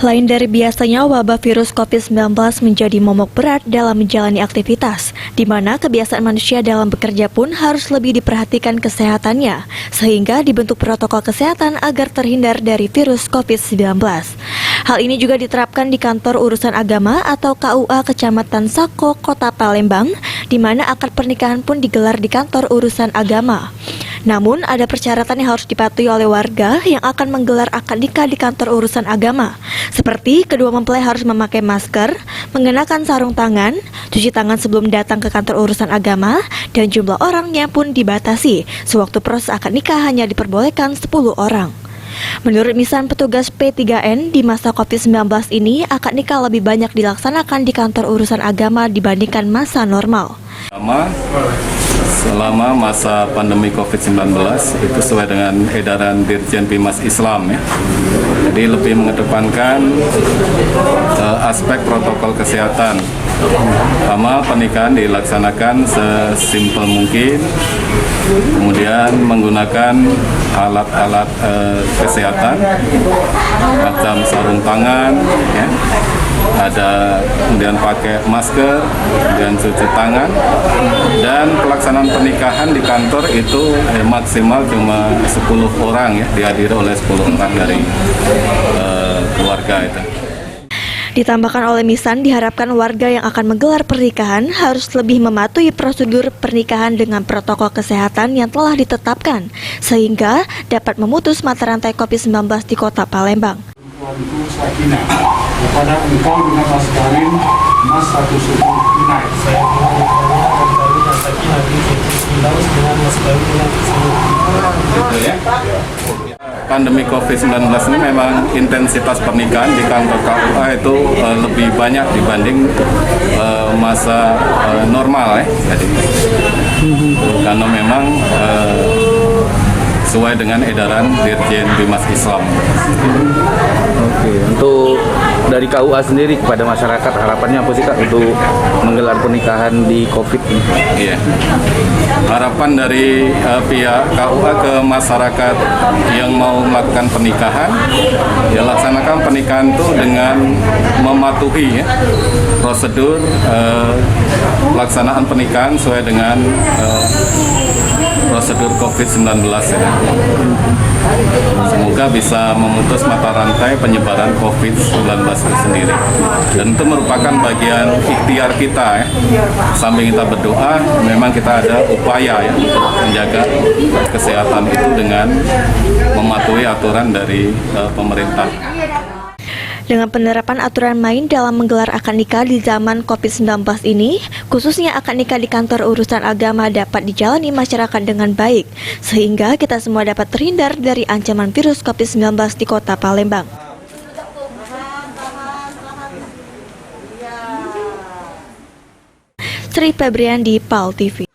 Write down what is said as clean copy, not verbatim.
Lain dari biasanya, wabah virus COVID-19 menjadi momok berat dalam menjalani aktivitas, di mana kebiasaan manusia dalam bekerja pun harus lebih diperhatikan kesehatannya, sehingga dibentuk protokol kesehatan agar terhindar dari virus COVID-19. Hal ini juga diterapkan di Kantor Urusan Agama atau KUA Kecamatan Sako, Kota Palembang, di mana akad pernikahan pun digelar di Kantor Urusan Agama. Namun, ada persyaratan yang harus dipatuhi oleh warga yang akan menggelar akad nikah di kantor urusan agama. Seperti kedua mempelai harus memakai masker, mengenakan sarung tangan, cuci tangan sebelum datang ke kantor urusan agama, dan jumlah orangnya pun dibatasi. Sewaktu proses akad nikah hanya diperbolehkan 10 orang. Menurut misan petugas P3N, di masa COVID-19 ini, akad nikah lebih banyak dilaksanakan di kantor urusan agama dibandingkan masa normal. Selama masa pandemi COVID-19 itu sesuai dengan edaran Dirjen Bimas Islam ya. Jadi lebih mengedepankan aspek protokol kesehatan. Pertama, pernikahan dilaksanakan sesimpel mungkin. Kemudian menggunakan alat-alat kesehatan macam sarung tangan ya. Ada kemudian pakai masker, kemudian cuci tangan, dan pelaksanaan pernikahan di kantor itu maksimal cuma 10 orang ya, dihadiri oleh 10 orang dari keluarga itu. Ditambahkan oleh misan, diharapkan warga yang akan menggelar pernikahan harus lebih mematuhi prosedur pernikahan dengan protokol kesehatan yang telah ditetapkan, sehingga dapat memutus mata rantai COVID-19 di Kota Palembang. Kepada engkau dengan mas kawin, mas satu suku tunai. Saya kembali dan tapi hari ini dengan mas kawin dengan Pandemi COVID-19 ini memang intensitas pernikahan di kantor KUA itu lebih banyak dibanding masa normal ya. Jadi, karena memang sesuai dengan edaran Dirjen Bimas Islam. Oke, untuk dari KUA sendiri kepada masyarakat harapannya apa sih Kak untuk menggelar pernikahan di COVID ini? Iya. Harapan dari pihak KUA ke masyarakat yang mau melakukan pernikahan, ya laksanakan pernikahan itu dengan mematuhi ya, prosedur pelaksanaan pernikahan sesuai dengan prosedur COVID-19 ya. Semoga bisa memutus mata rantai penyebaran COVID-19 itu sendiri. Dan itu merupakan bagian ikhtiar kita ya. Sambil kita berdoa, memang kita ada upaya ya untuk menjaga kesehatan itu dengan mematuhi aturan dari pemerintah. Dengan penerapan aturan main dalam menggelar akad nikah di zaman COVID-19 ini, khususnya akad nikah di kantor urusan agama dapat dijalani masyarakat dengan baik, sehingga kita semua dapat terhindar dari ancaman virus COVID-19 di Kota Palembang. Sri Febriandi, PAL TV.